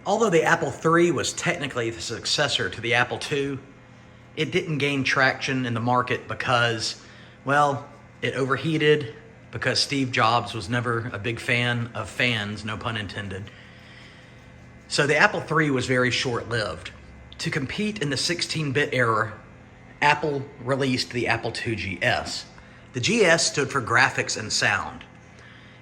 Although the Apple III was technically the successor to the Apple II, it didn't gain traction in the market because, well, it overheated, because Steve Jobs was never a big fan of fans, no pun intended. So the Apple III was very short-lived. To compete in the 16-bit era, Apple released the Apple II GS. The GS stood for graphics and sound.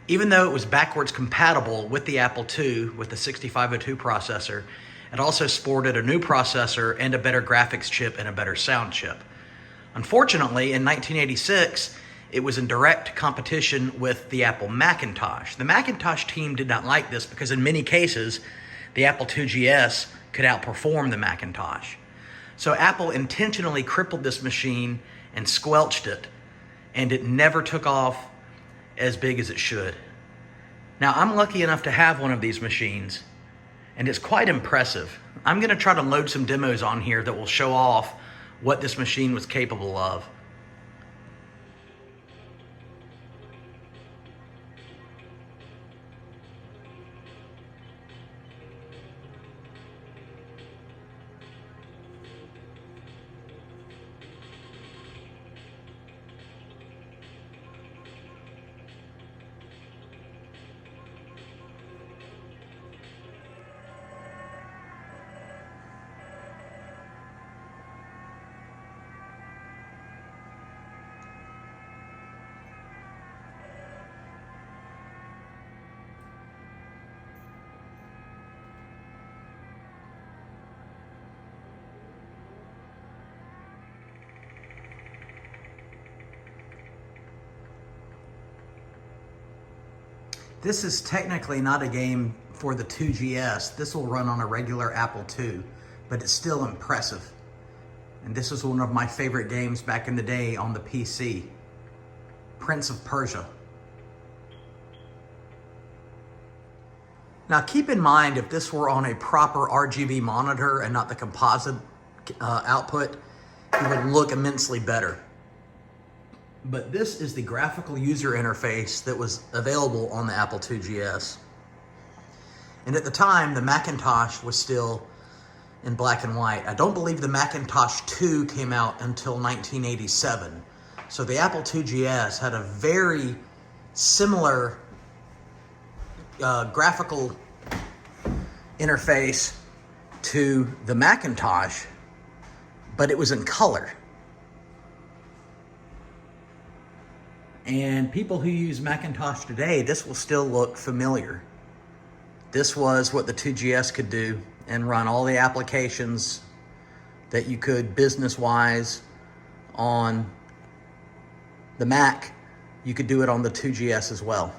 Even though it was backwards compatible with the Apple II with the 6502 processor, it also sported a new processor and a better graphics chip and a better sound chip. Unfortunately, in 1986, it was in direct competition with the Apple Macintosh. The Macintosh team did not like this because in many cases, the Apple II GS could outperform the Macintosh. So Apple intentionally crippled this machine and squelched it, and it never took off as big as it should. Now, I'm lucky enough to have one of these machines, and it's quite impressive. I'm going to try to load some demos on here that will show off what this machine was capable of. This is technically not a game for the 2GS. This will run on a regular Apple II, but it's still impressive. And this was one of my favorite games back in the day on the PC. Prince of Persia. Now keep in mind, if this were on a proper RGB monitor and not the composite output, it would look immensely better. But this is the graphical user interface that was available on the Apple II GS. And at the time, the Macintosh was still in black and white. I don't believe the Macintosh 2 came out until 1987. So the Apple II GS had a very similar graphical interface to the Macintosh, but it was in color. And people who use Macintosh today, this will still look familiar. This was what the 2GS could do and run all the applications that you could business-wise on the Mac. You could do it on the 2GS as well.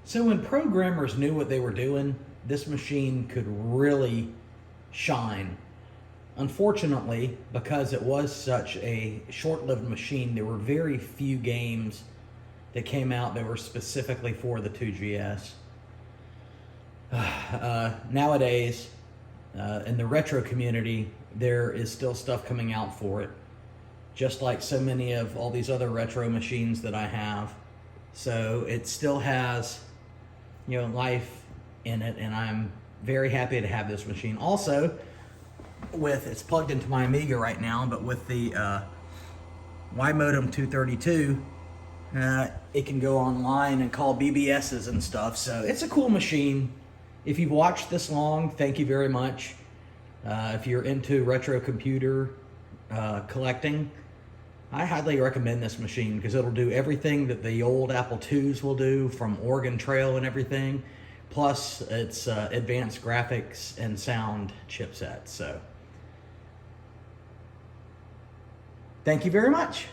So when programmers knew what they were doing, this machine could really shine. Unfortunately, because it was such a short-lived machine, there were very few games that came out that were specifically for the 2GS. Nowadays, in the retro community, there is still stuff coming out for it, just like so many of all these other retro machines that I have. So it still has, life in it, and I'm very happy to have this machine. Also, it's plugged into my Amiga right now, but with the Y modem 232, It can go online and call BBSs and stuff. So it's a cool machine. If you've watched this long, thank you very much. If you're into retro computer collecting, I highly recommend this machine because it'll do everything that the old Apple IIs will do, from Oregon Trail and everything. Plus, it's advanced graphics and sound chipset. So, thank you very much.